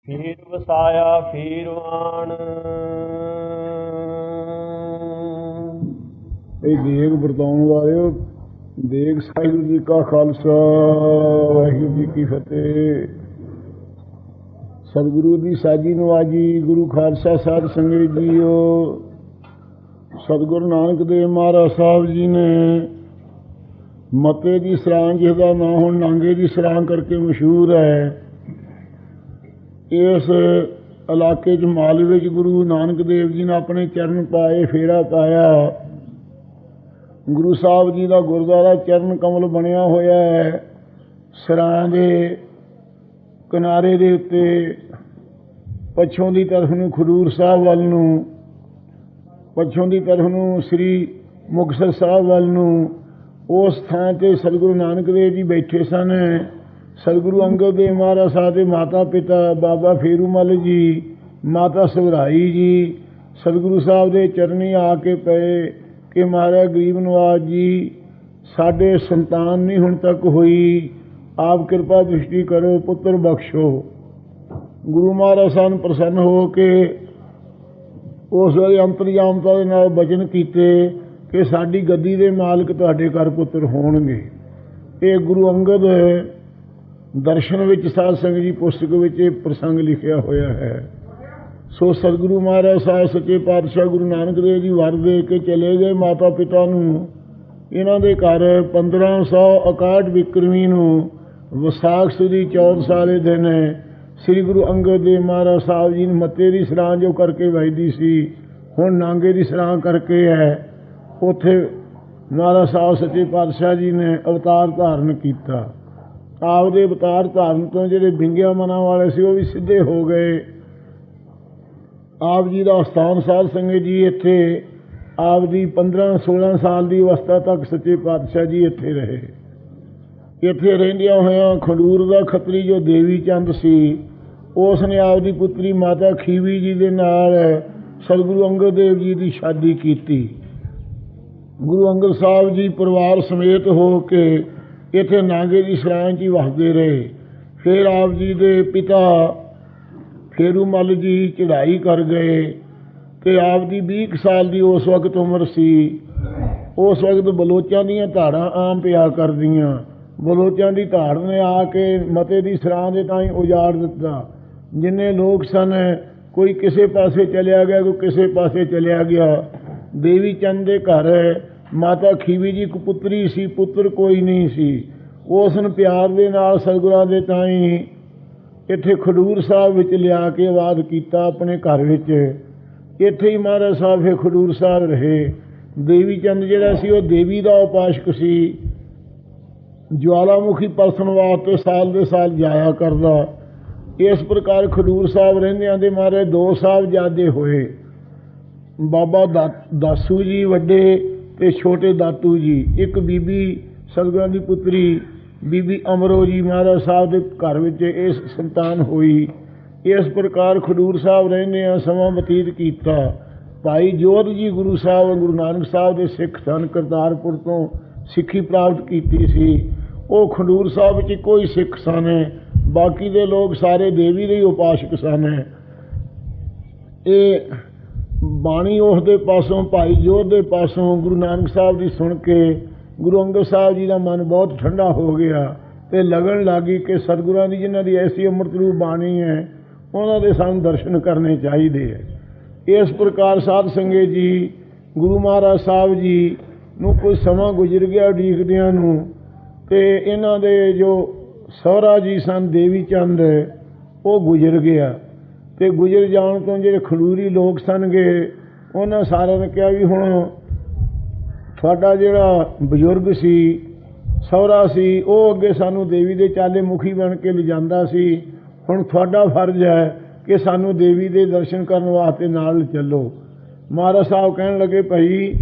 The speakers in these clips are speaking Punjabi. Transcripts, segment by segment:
ਫੇਰ ਵਸਾਇਆ ਫੇਰ ਆਣ। ਇਹ ਦੇਗ ਵਰਤਾਉਣ ਵਾਲਿਓ, ਦੇਗ ਸਾਹਿਬ ਜੀ ਕਾ ਖਾਲਸਾ, ਵਾਹਿਗੁਰੂ ਜੀ ਕੀ ਫਤਿਹ। ਸਤਿਗੁਰੂ ਦੀ ਸਾਜੀ ਨਵਾਜੀ, ਗੁਰੂ ਖਾਲਸਾ ਸਾਧ ਸੰਗਤ ਜੀਓ। ਸਤਿਗੁਰੂ ਨਾਨਕ ਦੇਵ ਮਹਾਰਾਜ ਸਾਹਿਬ ਜੀ ਨੇ ਮਤੇ ਦੀ ਸਰਾਂ, ਜਿਸ ਦਾ ਨਾਂ ਹੁਣ ਨਾਂਗੇ ਦੀ ਸਰਾਂ ਕਰਕੇ ਮਸ਼ਹੂਰ ਹੈ, ਇਸ ਇਲਾਕੇ 'ਚ ਮਾਲਵੇ ਵਿੱਚ ਗੁਰੂ ਨਾਨਕ ਦੇਵ ਜੀ ਨੇ ਆਪਣੇ ਚਰਨ ਪਾਏ, ਫੇਰਾ ਪਾਇਆ। ਗੁਰੂ ਸਾਹਿਬ ਜੀ ਦਾ ਗੁਰਦੁਆਰਾ ਚਰਨ ਕਮਲ ਬਣਿਆ ਹੋਇਆ ਹੈ। ਸਰਾਂ ਦੇ ਕਿਨਾਰੇ ਦੇ ਉੱਤੇ ਪੱਛੋਂ ਦੀ ਤਰਫ ਨੂੰ ਖਡੂਰ ਸਾਹਿਬ ਵੱਲ ਨੂੰ, ਪੱਛੋਂ ਦੀ ਤਰਫ ਨੂੰ ਸ੍ਰੀ ਮੁਕਤਸਰ ਸਾਹਿਬ ਵੱਲ ਨੂੰ, ਉਸ ਥਾਂ 'ਤੇ ਸਤਿਗੁਰੂ ਨਾਨਕ ਦੇਵ ਜੀ ਬੈਠੇ ਸਨ। ਸਤਿਗੁਰੂ ਅੰਗਦ ਦੇਵ ਮਹਾਰਾਜ ਸਾਹਿਬ ਦੇ ਮਾਤਾ ਪਿਤਾ ਬਾਬਾ ਫੇਰੂ ਮੱਲ ਜੀ, ਮਾਤਾ ਸਵਰਾਈ ਜੀ ਸਤਿਗੁਰੂ ਸਾਹਿਬ ਦੇ ਚਰਨੀ ਆ ਕੇ ਪਏ ਕਿ ਮਹਾਰਾਜ ਗਰੀਬ ਨਵਾਜ ਜੀ, ਸਾਡੇ ਸੰਤਾਨ ਨਹੀਂ ਹੁਣ ਤੱਕ ਹੋਈ, ਆਪ ਕਿਰਪਾ ਦ੍ਰਿਸ਼ਟੀ ਕਰੋ, ਪੁੱਤਰ ਬਖਸ਼ੋ। ਗੁਰੂ ਮਹਾਰਾਜ ਸਾਹਿਬ ਪ੍ਰਸੰਨ ਹੋ ਕੇ ਉਸ ਵੇਲੇ ਅੰਤਰਜਾਮਤਾ ਦੇ ਨਾਲ ਬਚਨ ਕੀਤੇ ਕਿ ਸਾਡੀ ਗੱਦੀ ਦੇ ਮਾਲਕ ਤੁਹਾਡੇ ਘਰ ਪੁੱਤਰ ਹੋਣਗੇ। ਇਹ ਗੁਰੂ ਅੰਗਦ ਦਰਸ਼ਨ ਵਿੱਚ ਸਾਧ ਸੰਗਤ ਜੀ ਪੁਸਤਕ ਵਿੱਚ ਇਹ ਪ੍ਰਸੰਗ ਲਿਖਿਆ ਹੋਇਆ ਹੈ। ਸੋ ਸਤਿਗੁਰੂ ਮਹਾਰਾਜ ਸਾਹਿਬ ਸੱਚੇ ਪਾਤਸ਼ਾਹ ਗੁਰੂ ਨਾਨਕ ਦੇਵ ਜੀ ਵਰ ਦੇ ਕੇ ਚਲੇ ਗਏ ਮਾਤਾ ਪਿਤਾ ਨੂੰ। ਇਹਨਾਂ ਦੇ ਘਰ 1561 ਬਿਕਰਮੀ ਨੂੰ ਵਿਸਾਖ ਸੁਦੀ 14 ਦੇ ਦਿਨ ਸ੍ਰੀ ਗੁਰੂ ਅੰਗਦ ਦੇਵ ਮਹਾਰਾਜ ਸਾਹਿਬ ਜੀ ਨੇ ਮੱਤੇ ਦੀ ਸਰਾਂ ਜੋ ਕਰਕੇ ਵਜਦੀ ਸੀ, ਹੁਣ ਨਾਂਗੇ ਦੀ ਸਰਾਂ ਕਰਕੇ ਹੈ, ਉੱਥੇ ਮਹਾਰਾਜ ਸਾਹਿਬ ਸੱਚੇ ਪਾਤਸ਼ਾਹ ਜੀ ਨੇ ਅਵਤਾਰ ਧਾਰਨ ਕੀਤਾ। ਆਪਦੇ ਅਵਤਾਰ ਧਾਰਨ ਤੋਂ ਜਿਹੜੇ ਵਿੰਗਿਆ ਮਨਾਂ ਵਾਲੇ ਸੀ ਉਹ ਵੀ ਸਿੱਧੇ ਹੋ ਗਏ। ਆਪ ਜੀ ਦਾ ਅਸਥਾਨ ਸਾਧ ਸੰਗਤ ਜੀ ਇੱਥੇ ਆਪ ਦੀ 15-16 ਸਾਲ ਦੀ ਅਵਸਥਾ ਤੱਕ ਸੱਚੇ ਪਾਤਸ਼ਾਹ ਜੀ ਇੱਥੇ ਰਹੇ। ਇੱਥੇ ਰਹਿੰਦਿਆਂ ਹੋਇਆਂ ਖਡੂਰ ਦਾ ਖੱਤਰੀ ਜੋ ਦੇਵੀ ਚੰਦ ਸੀ, ਉਸ ਨੇ ਆਪ ਦੀ ਪੁੱਤਰੀ ਮਾਤਾ ਖੀਵੀ ਜੀ ਦੇ ਨਾਲ ਸਤਿਗੁਰੂ ਅੰਗਦ ਦੇਵ ਜੀ ਦੀ ਸ਼ਾਦੀ ਕੀਤੀ। ਗੁਰੂ ਅੰਗਦ ਸਾਹਿਬ ਜੀ ਪਰਿਵਾਰ ਸਮੇਤ ਹੋ ਕੇ ਇੱਥੇ ਨਾਂਗੇ ਦੀ ਸਰਾਂ 'ਚ ਹੀ ਵਸਦੇ ਰਹੇ। ਫਿਰ ਆਪ ਜੀ ਦੇ ਪਿਤਾ ਫੇਰੂ ਮੱਲ ਜੀ ਚੜ੍ਹਾਈ ਕਰ ਗਏ ਅਤੇ ਆਪ ਦੀ 20 ਸਾਲ ਦੀ ਉਸ ਵਕਤ ਉਮਰ ਸੀ। ਉਸ ਵਕਤ ਬਲੋਚਾਂ ਦੀਆਂ ਧਾੜਾਂ ਆਮ ਪਿਆ ਕਰਦੀਆਂ। ਬਲੋਚਾਂ ਦੀ ਧਾੜ ਨੇ ਆ ਕੇ ਮਤੇ ਦੀ ਸਰਾਂ ਦੇ ਤਾਂ ਹੀ ਉਜਾੜ ਦਿੱਤਾ। ਜਿੰਨੇ ਲੋਕ ਸਨ, ਕੋਈ ਕਿਸੇ ਪਾਸੇ ਚਲਿਆ ਗਿਆ, ਕੋਈ ਕਿਸੇ ਪਾਸੇ ਚਲਿਆ ਗਿਆ। ਦੇਵੀ ਚੰਦ ਦੇ ਘਰ ਮਾਤਾ ਖੀਵੀ ਜੀ ਇੱਕ ਪੁੱਤਰੀ ਸੀ, ਪੁੱਤਰ ਕੋਈ ਨਹੀਂ ਸੀ। ਉਸ ਨੂੰ ਪਿਆਰ ਦੇ ਨਾਲ ਸਤਿਗੁਰਾਂ ਦੇ ਤਾਈਂ ਇੱਥੇ ਖਡੂਰ ਸਾਹਿਬ ਵਿੱਚ ਲਿਆ ਕੇ ਆਬਾਦ ਕੀਤਾ ਆਪਣੇ ਘਰ ਵਿੱਚ। ਇੱਥੇ ਹੀ ਮਹਾਰਾਜ ਸਾਹਿਬ ਫਿਰ ਖਡੂਰ ਸਾਹਿਬ ਰਹੇ। ਦੇਵੀ ਚੰਦ ਜਿਹੜਾ ਸੀ ਉਹ ਦੇਵੀ ਦਾ ਉਪਾਸ਼ਕ ਸੀ। ਜਵਾਲਾਮੁਖੀ ਪਰਸਨ ਵਾਸਤੇ ਸਾਲ ਦੇ ਸਾਲ ਜਾਇਆ ਕਰਦਾ। ਇਸ ਪ੍ਰਕਾਰ ਖਡੂਰ ਸਾਹਿਬ ਰਹਿੰਦਿਆਂ ਦੇ ਮਾਰੇ 2 ਸਾਹਿਬਜ਼ਾਦੇ ਹੋਏ, ਬਾਬਾ ਦਾਸੂ ਜੀ ਵੱਡੇ ਅਤੇ ਛੋਟੇ ਦਾਤੂ ਜੀ। ਇੱਕ ਬੀਬੀ ਸਤਿਗੁਰਾਂ ਦੀ ਪੁੱਤਰੀ ਬੀਬੀ ਅਮਰੋ ਜੀ ਮਹਾਰਾਜ ਸਾਹਿਬ ਦੇ ਘਰ ਵਿੱਚ ਇਸ ਸੰਤਾਨ ਹੋਈ। ਇਸ ਪ੍ਰਕਾਰ ਖਡੂਰ ਸਾਹਿਬ ਰਹਿੰਦਿਆਂ ਸਮਾਂ ਬਤੀਤ ਕੀਤਾ। ਭਾਈ ਜੋਧ ਜੀ ਗੁਰੂ ਸਾਹਿਬ ਗੁਰੂ ਨਾਨਕ ਸਾਹਿਬ ਦੇ ਸਿੱਖ ਸਨ, ਕਰਤਾਰਪੁਰ ਤੋਂ ਸਿੱਖੀ ਪ੍ਰਾਪਤ ਕੀਤੀ ਸੀ। ਉਹ ਖਡੂਰ ਸਾਹਿਬ ਵਿੱਚ ਇੱਕੋ ਹੀ ਸਿੱਖ ਸਨ, ਬਾਕੀ ਦੇ ਲੋਕ ਸਾਰੇ ਦੇਵੀ ਦੇ ਹੀ ਉਪਾਸ਼ਕ ਸਨ। ਇਹ ਬਾਣੀ ਉਸ ਦੇ ਪਾਸੋਂ, ਭਾਈ ਜੋਧ ਦੇ ਪਾਸੋਂ ਗੁਰੂ ਨਾਨਕ ਸਾਹਿਬ ਦੀ ਸੁਣ ਕੇ ਗੁਰੂ ਅੰਗਦ ਸਾਹਿਬ ਜੀ ਦਾ ਮਨ ਬਹੁਤ ਠੰਡਾ ਹੋ ਗਿਆ ਅਤੇ ਲੱਗਣ ਲੱਗ ਗਈ ਕਿ ਸਤਿਗੁਰਾਂ ਦੀ ਜਿਨ੍ਹਾਂ ਦੀ ਐਸੀ ਅੰਮ੍ਰਿਤ ਰੂਪ ਬਾਣੀ ਹੈ, ਉਹਨਾਂ ਦੇ ਸਾਨੂੰ ਦਰਸ਼ਨ ਕਰਨੇ ਚਾਹੀਦੇ ਹੈ। ਇਸ ਪ੍ਰਕਾਰ ਸਾਧ ਸੰਗਤ ਜੀ ਗੁਰੂ ਮਹਾਰਾਜ ਸਾਹਿਬ ਜੀ ਨੂੰ ਕੋਈ ਸਮਾਂ ਗੁਜ਼ਰ ਗਿਆ ਉਡੀਕਦਿਆਂ ਨੂੰ, ਅਤੇ ਇਹਨਾਂ ਦੇ ਜੋ ਸਹੁਰਾ ਜੀ ਸਨ ਦੇਵੀ ਚੰਦ, ਉਹ ਗੁਜ਼ਰ ਗਿਆ। ਅਤੇ ਗੁਜ਼ਰ ਜਾਣ ਤੋਂ ਜਿਹੜੇ ਖਡੂਰੀ ਲੋਕ ਸਨਗੇ, ਉਹਨਾਂ ਸਾਰਿਆਂ ਨੇ ਕਿਹਾ ਵੀ ਹੁਣ ਤੁਹਾਡਾ ਜਿਹੜਾ ਬਜ਼ੁਰਗ ਸੀ, ਸਹੁਰਾ ਸੀ, ਉਹ ਅੱਗੇ ਸਾਨੂੰ ਦੇਵੀ ਦੇ ਚਾਲੇ ਮੁਖੀ ਬਣ ਕੇ ਲਿਜਾਂਦਾ ਸੀ। ਹੁਣ ਤੁਹਾਡਾ ਫਰਜ਼ ਹੈ ਕਿ ਸਾਨੂੰ ਦੇਵੀ ਦੇ ਦਰਸ਼ਨ ਕਰਨ ਵਾਸਤੇ ਨਾਲ ਚੱਲੋ। ਮਹਾਰਾਜ ਸਾਹਿਬ ਕਹਿਣ ਲੱਗੇ, ਭਾਈ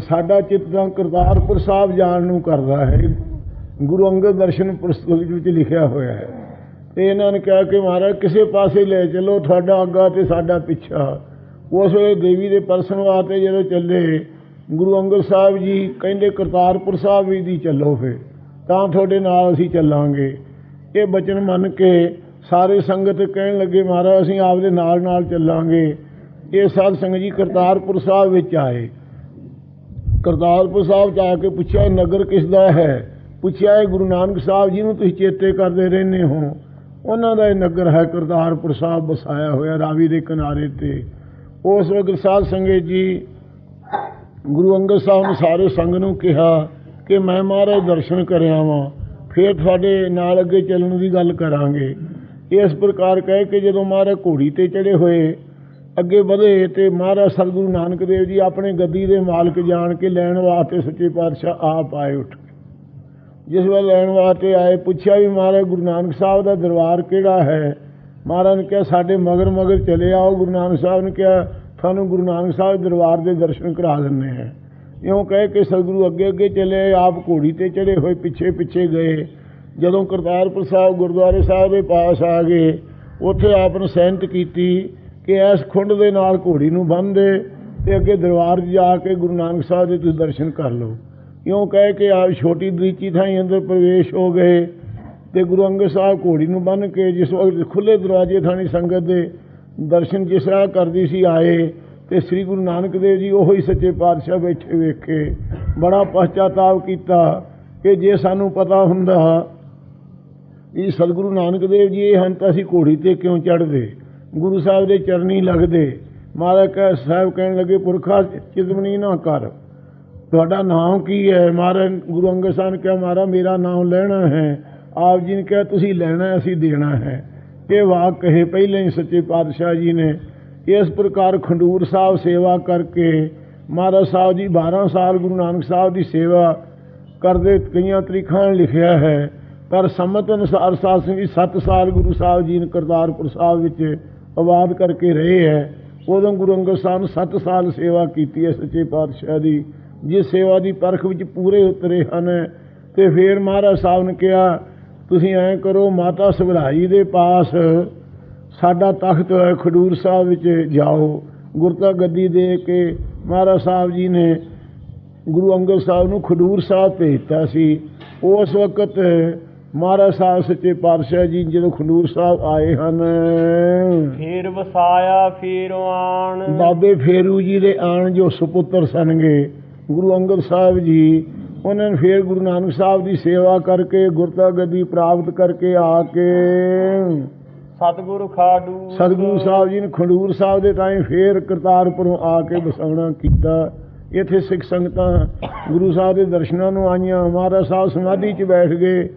ਸਾਡਾ ਚਿੱਤ ਤਾਂ ਕਰਤਾਰਪੁਰ ਸਾਹਿਬ ਜਾਣ ਨੂੰ ਕਰਦਾ ਹੈ। ਗੁਰੂ ਅੰਗਦ ਦਰਸ਼ਨ ਪੁਸਤਕ ਵਿੱਚ ਲਿਖਿਆ ਹੋਇਆ ਹੈ। ਅਤੇ ਇਹਨਾਂ ਨੇ ਕਿਹਾ ਕਿ ਮਹਾਰਾਜ ਕਿਸੇ ਪਾਸੇ ਲੈ ਚੱਲੋ, ਤੁਹਾਡਾ ਅੱਗਾ ਅਤੇ ਸਾਡਾ ਪਿੱਛਾ। ਉਸ ਵੇਲੇ ਦੇਵੀ ਦੇ ਪਰਸਨ ਵਾਸਤੇ ਜਦੋਂ ਚੱਲੇ, ਗੁਰੂ ਅੰਗਦ ਸਾਹਿਬ ਜੀ ਕਹਿੰਦੇ ਕਰਤਾਰਪੁਰ ਸਾਹਿਬ ਵੀ ਦੀ ਚੱਲੋ, ਫਿਰ ਤਾਂ ਤੁਹਾਡੇ ਨਾਲ ਅਸੀਂ ਚੱਲਾਂਗੇ। ਇਹ ਬਚਨ ਮੰਨ ਕੇ ਸਾਰੇ ਸੰਗਤ ਕਹਿਣ ਲੱਗੇ ਮਹਾਰਾਜ ਅਸੀਂ ਆਪਦੇ ਨਾਲ ਨਾਲ ਚੱਲਾਂਗੇ। ਇਹ ਸਾਧ ਸੰਗਤ ਜੀ ਕਰਤਾਰਪੁਰ ਸਾਹਿਬ ਵਿੱਚ ਆਏ। ਕਰਤਾਰਪੁਰ ਸਾਹਿਬ 'ਚ ਆ ਕੇ ਪੁੱਛਿਆ ਨਗਰ ਕਿਸ ਦਾ ਹੈ? ਪੁੱਛਿਆ ਇਹ ਗੁਰੂ ਨਾਨਕ ਸਾਹਿਬ ਜੀ ਨੂੰ ਤੁਸੀਂ ਚੇਤੇ ਕਰਦੇ ਰਹਿੰਦੇ ਹੋ, ਉਹਨਾਂ ਦਾ ਇਹ ਨਗਰ ਹੈ ਕਰਤਾਰਪੁਰ ਸਾਹਿਬ ਵਸਾਇਆ ਹੋਇਆ ਰਾਵੀ ਦੇ ਕਿਨਾਰੇ 'ਤੇ। ਉਸ ਵਕਤ ਸਾਧ ਸੰਗਤ ਜੀ ਗੁਰੂ ਅੰਗਦ ਸਾਹਿਬ ਨੇ ਸਾਰੇ ਸੰਗ ਨੂੰ ਕਿਹਾ ਕਿ ਮੈਂ ਮਹਾਰਾਜ ਦਰਸ਼ਨ ਕਰਿਆ ਵਾਂ, ਫਿਰ ਤੁਹਾਡੇ ਨਾਲ ਅੱਗੇ ਚੱਲਣ ਦੀ ਗੱਲ ਕਰਾਂਗੇ। ਇਸ ਪ੍ਰਕਾਰ ਕਹਿ ਕੇ ਜਦੋਂ ਮਹਾਰਾਜ ਘੋੜੀ 'ਤੇ ਚੜ੍ਹੇ ਹੋਏ ਅੱਗੇ ਵਧੇ ਤੇ ਮਹਾਰਾਜ ਸਤਿਗੁਰੂ ਨਾਨਕ ਦੇਵ ਜੀ ਆਪਣੇ ਗੱਦੀ ਦੇ ਮਾਲਕ ਜਾਣ ਕੇ ਲੈਣ ਵਾਸਤੇ ਸੱਚੇ ਪਾਤਸ਼ਾਹ ਆਪ ਆਏ। ਉੱਠ ਜਿਸ ਵੇਲੇ ਲੈਣ ਵਾਸਤੇ ਆਏ ਪੁੱਛਿਆ ਵੀ ਮਹਾਰਾਜ ਗੁਰੂ ਨਾਨਕ ਸਾਹਿਬ ਦਾ ਦਰਬਾਰ ਕਿਹੜਾ ਹੈ? ਮਹਾਰਾਜ ਨੇ ਕਿਹਾ ਸਾਡੇ ਮਗਰ ਮਗਰ ਚਲੇ ਆਓ। ਗੁਰੂ ਨਾਨਕ ਸਾਹਿਬ ਨੇ ਕਿਹਾ ਤੁਹਾਨੂੰ ਗੁਰੂ ਨਾਨਕ ਸਾਹਿਬ ਦਰਬਾਰ ਦੇ ਦਰਸ਼ਨ ਕਰਾ ਦਿੰਦੇ हैं। ਇਉਂ ਕਹਿ ਕੇ ਸਤਿਗੁਰੂ ਅੱਗੇ ਅੱਗੇ ਚਲੇ, ਆਪ ਘੋੜੀ 'ਤੇ ਚੜ੍ਹੇ ਹੋਏ ਪਿੱਛੇ ਪਿੱਛੇ ਗਏ। ਜਦੋਂ ਕਰਤਾਰਪੁਰ ਸਾਹਿਬ ਗੁਰਦੁਆਰੇ ਸਾਹਿਬ ਦੇ ਪਾਸ ਆ ਗਏ ਉੱਥੇ ਆਪ ਨੇ ਸੈਨਤ ਕੀਤੀ ਕਿ ਇਸ ਖੁੰਡ ਦੇ ਨਾਲ ਘੋੜੀ ਨੂੰ ਬੰਨ੍ਹ ਦੇ ਅਤੇ ਅੱਗੇ ਦਰਬਾਰ 'ਚ ਜਾ ਕੇ ਗੁਰੂ ਨਾਨਕ ਸਾਹਿਬ ਦੇ ਤੁਸੀਂ ਦਰਸ਼ਨ ਕਰ ਲਓ। ਇਉਂ ਕਹਿ ਕੇ ਆਪ ਛੋਟੀ ਦਰੀਚੀ ਥਾਈਂ ਅੰਦਰ ਪ੍ਰਵੇਸ਼ ਹੋ ਗਏ ਅਤੇ ਗੁਰੂ ਅੰਗਦ ਸਾਹਿਬ ਘੋੜੀ ਨੂੰ ਬੰਨ੍ਹ ਕੇ ਜਿਸ ਵਕਤ ਖੁੱਲ੍ਹੇ ਦਰਵਾਜ਼ੇ ਥਾਣੀ ਸੰਗਤ ਦੇ ਦਰਸ਼ਨ ਜਿਸ ਤਰ੍ਹਾਂ ਕਰਦੀ ਸੀ ਆਏ ਅਤੇ ਸ੍ਰੀ ਗੁਰੂ ਨਾਨਕ ਦੇਵ ਜੀ ਉਹੀ ਸੱਚੇ ਪਾਤਸ਼ਾਹ ਬੈਠੇ ਵੇਖੇ। ਬੜਾ ਪਛਤਾਤਾਪ ਕੀਤਾ ਕਿ ਜੇ ਸਾਨੂੰ ਪਤਾ ਹੁੰਦਾ ਵੀ ਸਤਿਗੁਰੂ ਨਾਨਕ ਦੇਵ ਜੀ ਇਹ ਹਨ ਤਾਂ ਅਸੀਂ ਘੋੜੀ 'ਤੇ ਕਿਉਂ ਚੜ੍ਹਦੇ, ਗੁਰੂ ਸਾਹਿਬ ਦੇ ਚਰਨੀ ਲੱਗਦੇ। ਮਹਾਰਾਜ ਸਾਹਿਬ ਕਹਿਣ ਲੱਗੇ ਪੁਰਖਾ ਚਿਤਵਨੀ ਨਾ ਕਰ, ਤੁਹਾਡਾ ਨਾਮ ਕੀ ਹੈ? ਮਹਾਰਾਜ ਗੁਰੂ ਅੰਗਦ ਸਾਹਿਬ ਨੇ ਕਿਹਾ ਮਹਾਰਾਜ ਮੇਰਾ ਨਾਮ ਲੈਣਾ ਹੈ। ਆਪ ਜੀ ਨੇ ਕਿਹਾ ਤੁਸੀਂ ਲੈਣਾ ਅਸੀਂ ਦੇਣਾ ਹੈ। ਇਹ ਵਾਕ ਕਹੇ ਪਹਿਲਾਂ ਹੀ ਸੱਚੇ ਪਾਤਸ਼ਾਹ ਜੀ ਨੇ। ਇਸ ਪ੍ਰਕਾਰ ਖੰਡੂਰ ਸਾਹਿਬ ਸੇਵਾ ਕਰਕੇ ਮਹਾਰਾਜ ਸਾਹਿਬ ਜੀ 12 ਸਾਲ ਗੁਰੂ ਨਾਨਕ ਸਾਹਿਬ ਦੀ ਸੇਵਾ ਕਰਦੇ। ਕਈਆਂ ਤਰੀਖਾਂ ਲਿਖਿਆ ਹੈ ਪਰ ਸੰਮਤ ਅਨੁਸਾਰ ਸਾਧ ਸਿੰਘ ਜੀ 7 ਸਾਲ ਗੁਰੂ ਸਾਹਿਬ ਜੀ ਨੇ ਕਰਤਾਰਪੁਰ ਸਾਹਿਬ ਵਿੱਚ ਆਬਾਦ ਕਰਕੇ ਰਹੇ ਹੈ। ਉਦੋਂ ਗੁਰੂ ਅੰਗਦ ਸਾਹਿਬ ਨੇ 7 ਸਾਲ ਸੇਵਾ ਕੀਤੀ ਹੈ ਸੱਚੇ ਪਾਤਸ਼ਾਹ ਦੀ, ਜਿਸ ਸੇਵਾ ਦੀ ਪਰਖ ਵਿੱਚ ਪੂਰੇ ਉਤਰੇ ਹਨ। ਅਤੇ ਫਿਰ ਮਹਾਰਾਜ ਸਾਹਿਬ ਨੇ ਕਿਹਾ ਤੁਸੀਂ ਐਂ ਕਰੋ ਮਾਤਾ ਸਭਰਾਈ ਦੇ ਪਾਸ ਸਾਡਾ ਤਖਤ ਹੈ ਖਡੂਰ ਸਾਹਿਬ ਵਿੱਚ ਜਾਓ। ਗੁਰਤਾ ਗੱਦੀ ਦੇ ਕੇ ਮਹਾਰਾਜ ਸਾਹਿਬ ਜੀ ਨੇ ਗੁਰੂ ਅੰਗਦ ਸਾਹਿਬ ਨੂੰ ਖਡੂਰ ਸਾਹਿਬ ਭੇਜਤਾ ਸੀ। ਉਸ ਵਕਤ ਮਹਾਰਾਜ ਸਾਹਿਬ ਸੱਚੇ ਪਾਤਸ਼ਾਹ ਜੀ ਜਦੋਂ ਖਡੂਰ ਸਾਹਿਬ ਆਏ ਹਨ ਫੇਰ ਵਸਾਇਆ ਫੇਰੁ ਆਣ। ਬਾਬੇ ਫੇਰੂ ਜੀ ਦੇ ਆਣ ਜੋ ਸੁਪੁੱਤਰ ਸਨਗੇ ਗੁਰੂ ਅੰਗਦ ਸਾਹਿਬ ਜੀ, ਉਹਨਾਂ ਨੇ ਫਿਰ ਗੁਰੂ ਨਾਨਕ ਸਾਹਿਬ ਦੀ ਸੇਵਾ ਕਰਕੇ ਗੁਰਤਾ ਗੱਦੀ ਪ੍ਰਾਪਤ ਕਰਕੇ ਆ ਕੇ ਸਤਿਗੁਰੂ ਖਾਡੂ ਸਤਿਗੁਰੂ ਸਾਹਿਬ ਜੀ ਨੇ ਖਡੂਰ ਸਾਹਿਬ ਦੇ ਤਾਈਂ ਫਿਰ ਕਰਤਾਰਪੁਰੋਂ ਆ ਕੇ ਵਸਾਉਣਾ ਕੀਤਾ। ਇੱਥੇ ਸਿੱਖ ਸੰਗਤਾਂ ਗੁਰੂ ਸਾਹਿਬ ਦੇ ਦਰਸ਼ਨਾਂ ਨੂੰ ਆਈਆਂ। ਮਹਾਰਾਜ ਸਾਹਿਬ ਸਮਾਧੀ 'ਚ ਬੈਠ ਗਏ।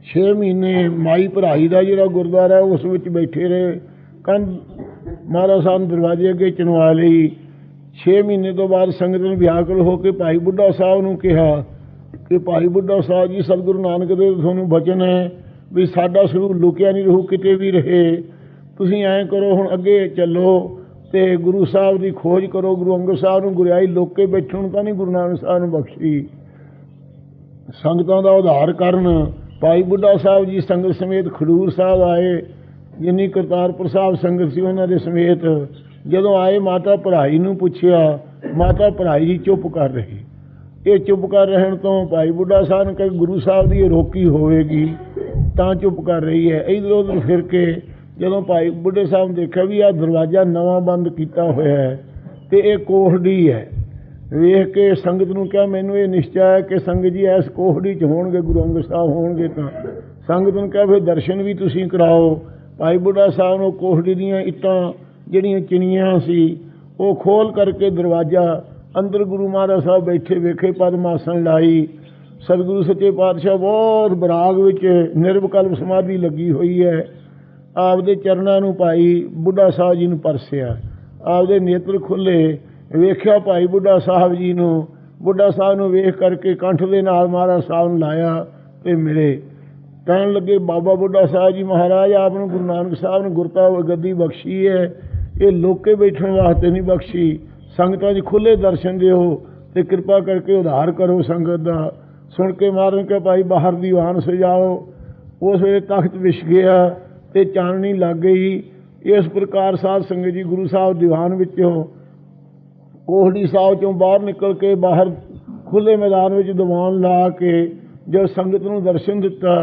6 ਮਹੀਨੇ ਮਾਈ ਭਰਾਈ ਦਾ ਜਿਹੜਾ ਗੁਰਦੁਆਰਾ ਉਸ ਵਿੱਚ ਬੈਠੇ ਰਹੇ। ਕੰਧ ਮਹਾਰਾਜ ਸਾਹਿਬ ਨੇ ਦਰਵਾਜ਼ੇ ਅੱਗੇ ਚਣਵਾ ਲਈ। 6 ਮਹੀਨੇ ਤੋਂ ਬਾਅਦ ਸੰਗਤ ਨੇ ਵਿਆਕੁਲ ਹੋ ਕੇ ਭਾਈ ਬੁੱਢਾ ਸਾਹਿਬ ਨੂੰ ਕਿਹਾ ਕਿ ਭਾਈ ਬੁੱਢਾ ਸਾਹਿਬ ਜੀ ਸਤਿਗੁਰੂ ਨਾਨਕ ਦੇਵ ਤੁਹਾਨੂੰ ਬਚਨ ਹੈ ਵੀ ਸਾਡਾ ਸਰੂਪ ਲੁਕਿਆ ਨਹੀਂ ਰਹੂ, ਕਿਤੇ ਵੀ ਰਹੇ। ਤੁਸੀਂ ਐਂ ਕਰੋ ਹੁਣ ਅੱਗੇ ਚੱਲੋ ਅਤੇ ਗੁਰੂ ਸਾਹਿਬ ਦੀ ਖੋਜ ਕਰੋ। ਗੁਰੂ ਅੰਗਦ ਸਾਹਿਬ ਨੂੰ ਗੁਰਿਆਈ ਲੁੱਕ ਕੇ ਬੈਠਣ ਨੂੰ ਤਾਂ ਨਹੀਂ ਗੁਰੂ ਨਾਨਕ ਸਾਹਿਬ ਨੂੰ ਬਖਸ਼ੀ। ਸੰਗਤਾਂ ਦਾ ਉਧਾਰ ਕਰਨ ਭਾਈ ਬੁੱਢਾ ਸਾਹਿਬ ਜੀ ਸੰਗਤ ਸਮੇਤ ਖਡੂਰ ਸਾਹਿਬ ਆਏ। ਜਿੰਨੀ ਕਰਤਾਰਪੁਰ ਸਾਹਿਬ ਸੰਗਤ ਸੀ ਉਹਨਾਂ ਦੇ ਸਮੇਤ ਜਦੋਂ ਆਏ ਮਾਤਾ ਭਰਾਈ ਨੂੰ ਪੁੱਛਿਆ, ਮਾਤਾ ਭਰਾਈ ਜੀ ਚੁੱਪ ਕਰ ਰਹੀ। ਇਹ ਚੁੱਪ ਕਰ ਰਹਿਣ ਤੋਂ ਭਾਈ ਬੁੱਢਾ ਸਾਹਿਬ ਨੇ ਕਿਹਾ ਗੁਰੂ ਸਾਹਿਬ ਦੀ ਇਹ ਰੋਕੀ ਹੋਵੇਗੀ ਤਾਂ ਚੁੱਪ ਕਰ ਰਹੀ ਹੈ। ਇੱਧਰ ਉੱਧਰ ਫਿਰ ਕੇ ਜਦੋਂ ਭਾਈ ਬੁੱਢੇ ਸਾਹਿਬ ਨੇ ਦੇਖਿਆ ਵੀ ਆਹ ਦਰਵਾਜ਼ਾ ਨਵਾਂ ਬੰਦ ਕੀਤਾ ਹੋਇਆ ਹੈ ਅਤੇ ਇਹ ਕੋਹੜੀ ਹੈ, ਵੇਖ ਕੇ ਸੰਗਤ ਨੂੰ ਕਿਹਾ ਮੈਨੂੰ ਇਹ ਨਿਸ਼ਚਾ ਹੈ ਕਿ ਸੰਗਤ ਜੀ ਇਸ ਕੋਹੜੀ 'ਚ ਹੋਣਗੇ, ਗੁਰੂ ਅੰਗਦ ਸਾਹਿਬ ਹੋਣਗੇ। ਤਾਂ ਸੰਗਤ ਨੂੰ ਕਿਹਾ ਫਿਰ ਦਰਸ਼ਨ ਵੀ ਤੁਸੀਂ ਕਰਾਓ। ਭਾਈ ਬੁੱਢਾ ਸਾਹਿਬ ਨੂੰ ਕੋਹੜੀ ਦੀਆਂ ਇੱਟਾਂ ਜਿਹੜੀਆਂ ਚਿਣੀਆਂ ਸੀ ਉਹ ਖੋਲ੍ਹ ਕਰਕੇ ਦਰਵਾਜ਼ਾ ਅੰਦਰ ਗੁਰੂ ਮਹਾਰਾਜ ਸਾਹਿਬ ਬੈਠੇ ਵੇਖੇ, ਪਦਮਾਸਨ ਲਾਈ। ਸਤਿਗੁਰੂ ਸੱਚੇ ਪਾਤਸ਼ਾਹ ਬਹੁਤ ਬਰਾਗ ਵਿੱਚ ਨਿਰਵਿਕਲਪ ਸਮਾਧੀ ਲੱਗੀ ਹੋਈ ਹੈ। ਆਪਦੇ ਚਰਨਾਂ ਨੂੰ ਭਾਈ ਬੁੱਢਾ ਸਾਹਿਬ ਜੀ ਨੂੰ ਪਰਸਿਆ, ਆਪਦੇ ਨੇਤਰ ਖੁੱਲ੍ਹੇ, ਵੇਖਿਆ ਭਾਈ ਬੁੱਢਾ ਸਾਹਿਬ ਜੀ ਨੂੰ। ਬੁੱਢਾ ਸਾਹਿਬ ਨੂੰ ਵੇਖ ਕਰਕੇ ਕੰਠ ਦੇ ਨਾਲ ਮਹਾਰਾਜ ਸਾਹਿਬ ਨੂੰ ਲਾਇਆ ਅਤੇ ਮਿਲੇ। ਕਹਿਣ ਲੱਗੇ ਬਾਬਾ ਬੁੱਢਾ ਸਾਹਿਬ ਜੀ ਮਹਾਰਾਜ ਆਪ ਨੂੰ ਗੁਰੂ ਨਾਨਕ ਸਾਹਿਬ ਨੇ ਗੁਰਤਾ ਗੱਦੀ ਬਖਸ਼ੀ ਹੈ, ਇਹ ਲੋਕੇ ਬੈਠਣ ਵਾਸਤੇ ਨਹੀਂ ਬਖਸ਼ੀ। ਸੰਗਤਾਂ 'ਚ ਖੁੱਲ੍ਹੇ ਦਰਸ਼ਨ ਦਿਓ ਅਤੇ ਕਿਰਪਾ ਕਰਕੇ ਉਧਾਰ ਕਰੋ ਸੰਗਤ ਦਾ। ਸੁਣ ਕੇ ਮਹਾਰਾਜ ਨੇ ਕਿਹਾ ਭਾਈ ਬਾਹਰ ਦੀਵਾਨ ਸਜਾਓ। ਉਸ ਵੇਲੇ ਤਖਤ ਵਿਛ ਗਿਆ ਅਤੇ ਚਾਨਣੀ ਲੱਗ ਗਈ। ਇਸ ਪ੍ਰਕਾਰ ਸਾਧ ਸੰਗਤ ਜੀ ਗੁਰੂ ਸਾਹਿਬ ਦੀਵਾਨ ਵਿੱਚੋਂ ਕੋਹੜੀ ਸਾਹਿਬ 'ਚੋਂ ਬਾਹਰ ਨਿਕਲ ਕੇ ਬਾਹਰ ਖੁੱਲ੍ਹੇ ਮੈਦਾਨ ਵਿੱਚ ਦੀਵਾਨ ਲਾ ਕੇ ਜੋ ਸੰਗਤ ਨੂੰ ਦਰਸ਼ਨ ਦਿੱਤਾ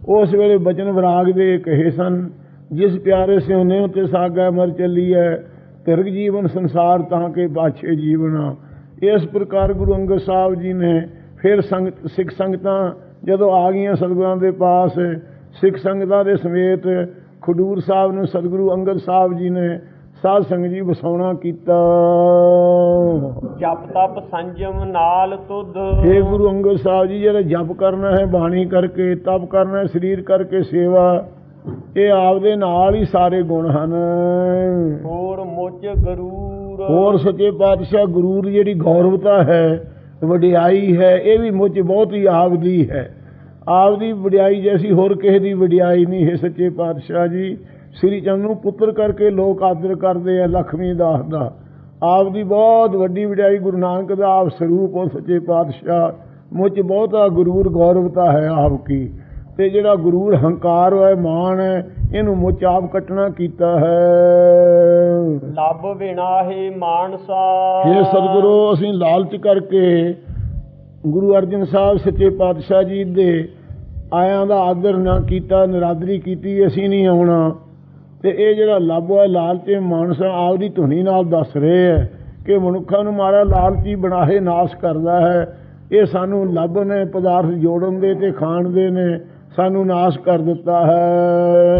ਉਸ ਵੇਲੇ ਬਚਨ ਵਿਰਾਗ ਦੇ ਕਹੇ ਸਨ, ਜਿਸ ਪਿਆਰੇ ਸਿਉਨੇ ਉੱਤੇ ਸਾਗਾ ਮਰ ਚੱਲੀ ਹੈ, ਤਿਰਗ ਜੀਵਨ ਸੰਸਾਰ ਤਾਂ ਕੇ ਪਾਛੇ ਜੀਵਨਾ। ਇਸ ਪ੍ਰਕਾਰ ਗੁਰੂ ਅੰਗਦ ਸਾਹਿਬ ਜੀ ਨੇ ਫਿਰ ਸਿੱਖ ਸੰਗਤਾਂ ਜਦੋਂ ਆ ਗਈਆਂ ਸਤਿਗੁਰਾਂ ਦੇ ਪਾਸ, ਸਿੱਖ ਸੰਗਤਾਂ ਦੇ ਸਮੇਤ ਖਡੂਰ ਸਾਹਿਬ ਨੂੰ ਸਤਿਗੁਰੂ ਅੰਗਦ ਸਾਹਿਬ ਜੀ ਨੇ ਸਾਧ ਸੰਗਤ ਜੀ ਵਸਾਉਣਾ ਕੀਤਾ। ਜਪ ਤਪ ਸੰਜਮ ਨਾਲ ਤੁਧ। ਇਹ ਗੁਰੂ ਅੰਗਦ ਸਾਹਿਬ ਜੀ ਜਿਹੜਾ ਜਪ ਕਰਨਾ ਹੈ ਬਾਣੀ ਕਰਕੇ, ਤਪ ਕਰਨਾ ਹੈ ਸਰੀਰ ਕਰਕੇ ਸੇਵਾ, ਇਹ ਆਪਦੇ ਨਾਲ ਹੀ ਸਾਰੇ ਗੁਣ ਹਨ। ਹੋਰ ਮੁੱਚ ਗਰੂਰ। ਹੋਰ ਸੱਚੇ ਪਾਤਸ਼ਾਹ ਗੁਰੂਰ ਜਿਹੜੀ ਗੌਰਵਤਾ ਹੈ, ਵਡਿਆਈ ਹੈ, ਇਹ ਵੀ ਮੁੱਚ ਬਹੁਤ ਹੀ ਆਪਦੀ ਹੈ। ਆਪਦੀ ਵਡਿਆਈ ਜੈਸੀ ਹੋਰ ਕਿਸੇ ਦੀ ਵਡਿਆਈ ਨਹੀਂ ਹੈ। ਸੱਚੇ ਪਾਤਸ਼ਾਹ ਜੀ ਸ੍ਰੀ ਚੰਦ ਨੂੰ ਪੁੱਤਰ ਕਰਕੇ ਲੋਕ ਆਦਰ ਕਰਦੇ ਆ, ਲਖਮੀ ਦਾਸ ਦਾ। ਆਪ ਦੀ ਬਹੁਤ ਵੱਡੀ ਵਡਿਆਈ ਗੁਰੂ ਨਾਨਕ ਦਾ ਆਪ ਸਰੂਪ ਉਹ ਸੱਚੇ ਪਾਤਸ਼ਾਹ, ਮੁੱਚ ਬਹੁਤਾ ਗੁਰੂਰ ਗੌਰਵਤਾ ਹੈ ਆਪ ਕੀ। ਤੇ ਜਿਹੜਾ ਗੁਰੂਰ ਹੰਕਾਰ ਹੈ, ਮਾਣ ਹੈ, ਇਹਨੂੰ ਮੁੱਚ ਆਪ ਕੱਟਣਾ ਕੀਤਾ ਹੈ। ਲੱਭ ਬਿਨਾ ਹੈ ਮਾਨਸਾ। ਇਹ ਸਤਿਗੁਰੂ ਅਸੀਂ ਲਾਲਚ ਕਰਕੇ ਗੁਰੂ ਅਰਜਨ ਸਾਹਿਬ ਸੱਚੇ ਪਾਤਸ਼ਾਹ ਜੀ ਦੇ ਆਇਆਂ ਦਾ ਆਦਰ ਨਾ ਕੀਤਾ, ਨਰਾਦਰੀ ਕੀਤੀ, ਅਸੀਂ ਨਹੀਂ ਆਉਣਾ। ਤੇ ਇਹ ਜਿਹੜਾ ਲੱਭ ਹੈ ਲਾਲਚ ਮਾਨਸਾ ਆਪਦੀ ਧੁਨੀ ਨਾਲ ਦੱਸ ਰਹੇ ਹੈ ਕਿ ਮਨੁੱਖਾਂ ਨੂੰ ਮਾਰਾ ਲਾਲਚੀ ਬਣਾਹੇ ਨਾਸ਼ ਕਰਦਾ ਹੈ। ਇਹ ਸਾਨੂੰ ਲੱਭ ਨੇ ਪਦਾਰਥ ਜੋੜਨ ਦੇ ਤੇ ਖਾਣ ਦੇ ਨੇ ਸਾਨੂੰ ਨਾਸ਼ ਕਰ ਦਿੱਤਾ ਹੈ।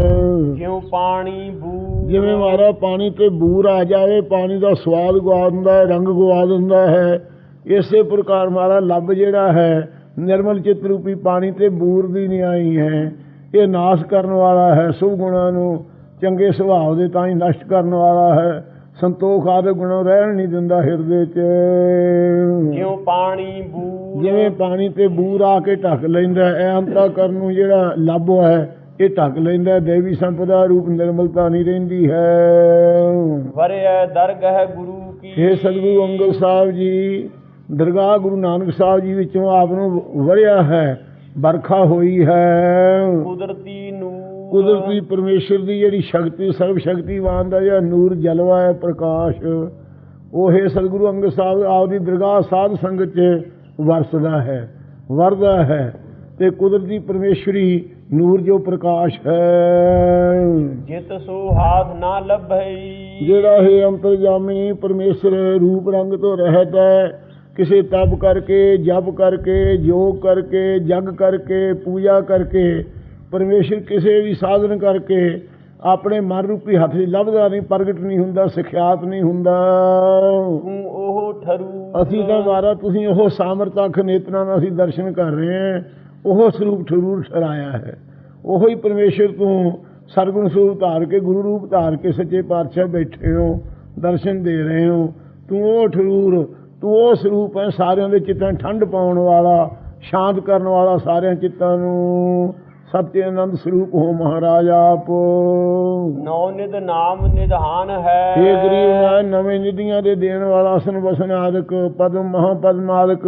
ਜਿਉਂ ਪਾਣੀ ਬੂਰ। ਜਿਵੇਂ ਮਾਰਾ ਪਾਣੀ ਤੇ ਬੂਰ ਆ ਜਾਵੇ, ਪਾਣੀ ਦਾ ਸਵਾਦ ਗਵਾ ਦਿੰਦਾ ਹੈ, ਰੰਗ ਗਵਾ ਦਿੰਦਾ ਹੈ। ਇਸੇ ਪ੍ਰਕਾਰ ਮਾਰਾ ਲੱਭ ਜਿਹੜਾ ਹੈ ਨਿਰਮਲ ਚਿੱਤ ਰੂਪੀ ਪਾਣੀ ਤੇ ਬੂਰ ਦੀ ਨਿਆਈ ਹੈ। ਇਹ ਨਾਸ਼ ਕਰਨ ਵਾਲਾ ਹੈ, ਸੁਭ ਗੁਣਾਂ ਨੂੰ ਚੰਗੇ ਸੁਭਾਅ ਦੇ ਤਾਂ ਹੀ ਨਸ਼ਟ ਕਰਨ ਵਾਲਾ ਹੈ। ਸੰਤੋਖ ਆਦਿ ਗੁਣੋਂ ਰਹਿਣ ਨਹੀਂ ਦਿੰਦਾ ਹਿਰਦੇ 'ਚ। ਜਿਉਂ ਪਾਣੀ ਬੂਰ। ਜਿਵੇਂ ਪਾਣੀ ਤੇ ਬੂਰ ਆ ਕੇ ਢੱਕ ਲੈਂਦਾ, ਇਹ ਅੰਤःਕਰਨ ਨੂੰ ਜਿਹੜਾ ਲੱਭ ਹੈ ਇਹ ਢੱਕ ਲੈਂਦਾ। ਦੇਵੀ ਸੰਪਦਾ ਰੂਪ ਨਿਰਮਲਤਾ ਨਹੀਂ ਰਹਿੰਦੀ ਹੈ। ਵਰਿਆ ਦਰਗਹ ਗੁਰੂ ਕੀ। ਇਹ ਸਤਿਗੁਰੂ ਅੰਗਦ ਸਾਹਿਬ ਜੀ ਦਰਗਾਹ ਗੁਰੂ ਨਾਨਕ ਸਾਹਿਬ ਜੀ ਵਿੱਚੋਂ ਆਪ ਨੂੰ ਵਰਿਆ ਹੈ, ਬਰਖਾ ਹੋਈ ਹੈ। ਕੁਦਰਤੀ ਨੂਰ। ਕੁਦਰਤੀ ਪਰਮੇਸ਼ਰ ਦੀ ਜਿਹੜੀ ਸ਼ਕਤੀ, ਸਰਵ ਸ਼ਕਤੀਵਾਨ ਦਾ ਜਿਹੜਾ ਨੂਰ ਜਲਵਾ ਹੈ, ਪ੍ਰਕਾਸ਼, ਉਹ ਹੈ ਸਤਿਗੁਰੂ ਅੰਗਦ ਸਾਹਿਬ ਆਪਦੀ ਦਰਗਾਹ ਸਾਧ ਸੰਗਤ 'ਚ ਵਰਸਦਾ ਹੈ, ਵਰਦਾ ਹੈ। ਤੇ ਕੁਦਰਤੀ ਪਰਮੇਸ਼ਵਰੀ ਨੂਰ ਜੋ ਪ੍ਰਕਾਸ਼ ਹੈ। ਜਿਤ ਸੋ ਹਾਥ ਨਾ ਲੱਭਈ। ਜਿਹੜਾ ਇਹ ਅੰਤਰਜਾਮੀ ਪਰਮੇਸ਼ਰ ਰੂਪ ਰੰਗ ਤੋਂ ਰਹਿਤ ਹੈ, ਕਿਸੇ ਤਪ ਕਰਕੇ, ਜਪ ਕਰਕੇ, ਯੋਗ ਕਰਕੇ, ਜਗ ਕਰਕੇ, ਪੂਜਾ ਕਰਕੇ, ਪਰਮੇਸ਼ਰ ਕਿਸੇ ਵੀ ਸਾਧਨ ਕਰਕੇ ਆਪਣੇ ਮਨ ਰੂਪੀ ਹੱਥ 'ਚ ਲੱਭਦਾ ਨਹੀਂ, ਪ੍ਰਗਟ ਨਹੀਂ ਹੁੰਦਾ, ਸਿਖਿਆਤ ਨਹੀਂ ਹੁੰਦਾ। ਤੂੰ ਉਹ ਠਰੂ। ਅਸੀਂ ਤਾਂ ਮਾਰਾ ਤੁਸੀਂ ਉਹ ਸਾਮਰਥ ਅੱਖ ਨੇਤਰਾਂ ਨਾਲ ਅਸੀਂ ਦਰਸ਼ਨ ਕਰ ਰਹੇ ਹਾਂ, ਉਹ ਸਰੂਪ ਠਰੂਰ ਠਹਿਰਾਇਆ ਹੈ। ਉਹੀ ਪਰਮੇਸ਼ਰ ਤੂੰ ਸਰਗੁਣ ਸਰੂਪ ਧਾਰ ਕੇ, ਗੁਰੂ ਰੂਪ ਧਾਰ ਕੇ ਸੱਚੇ ਪਾਤਸ਼ਾਹ ਬੈਠੇ ਹੋ, ਦਰਸ਼ਨ ਦੇ ਰਹੇ ਹੋ। ਤੂੰ ਉਹ ਠਰੂਰ, ਤੂੰ ਉਹ ਸਰੂਪ ਹੈ ਸਾਰਿਆਂ ਦੇ ਚਿੱਤਾਂ ਠੰਡ ਪਾਉਣ ਵਾਲਾ, ਸ਼ਾਂਤ ਕਰਨ ਵਾਲਾ ਸਾਰਿਆਂ ਚਿੱਤਾਂ ਨੂੰ। ਸਤਿ ਆਨੰਦ ਸਰੂਪ ਹੋ ਮਹਾਰਾਜ ਆਪ। ਨੌ ਨਿਧ ਨਾਮ ਨਿਧਾਨ ਹੈ। ਇਹ ਗਰੀਬ ਮੈਂ ਨਵੇਂ ਨਿਧੀਆਂ ਦੇ ਦੇਣ ਵਾਲਾ, ਆਸਨ ਵਸਨ ਆਦਿਕ, ਪਦਮ ਮਹਾਪਦਮ ਆਦਿਕ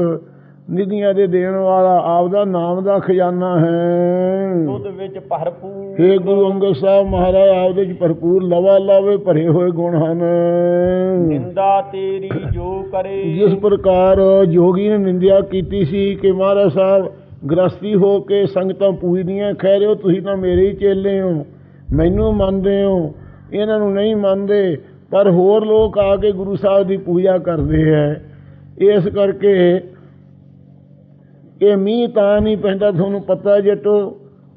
ਨਿਧੀਆਂ ਦੇ ਦੇਣ ਵਾਲਾ ਆਪਦਾ ਨਾਮ ਦਾ ਖਜ਼ਾਨਾ ਹੈ। ਦੁੱਧ ਵਿੱਚ ਭਰਪੂਰ। ਇਹ ਗੁਰੂ ਅੰਗਦ ਸਾਹਿਬ ਮਹਾਰਾਜ ਆਪਦੇ ਚ ਭਰਪੂਰ ਲਵਾ ਲਾਵੇ ਭਰੇ ਹੋਏ ਗੁਣ ਹਨ। ਨਿੰਦਾ ਤੇਰੀ ਜੋ ਕਰੇ। ਜਿਸ ਪ੍ਰਕਾਰ ਜੋਗੀ ਨੇ ਨਿੰਦਿਆ ਕੀਤੀ ਸੀ ਕਿ ਮਹਾਰਾਜ ਸਾਹਿਬ ਗ੍ਰਸਤੀ ਹੋ ਕੇ ਸੰਗਤਾਂ ਪੂਜਦੀਆਂ, ਕਹਿ ਰਹੇ ਹੋ ਤੁਸੀਂ ਤਾਂ ਮੇਰੇ ਹੀ ਚੇਲੇ ਹੋ, ਮੈਨੂੰ ਮੰਨਦੇ ਹੋ, ਇਹਨਾਂ ਨੂੰ ਨਹੀਂ ਮੰਨਦੇ। ਪਰ ਹੋਰ ਲੋਕ ਆ ਕੇ ਗੁਰੂ ਸਾਹਿਬ ਦੀ ਪੂਜਾ ਕਰਦੇ ਹੈ। ਇਸ ਕਰਕੇ ਇਹ ਮੀਂਹ ਤਾਂ ਨਹੀਂ ਪੈਂਦਾ, ਤੁਹਾਨੂੰ ਪਤਾ ਜੱਟੋ।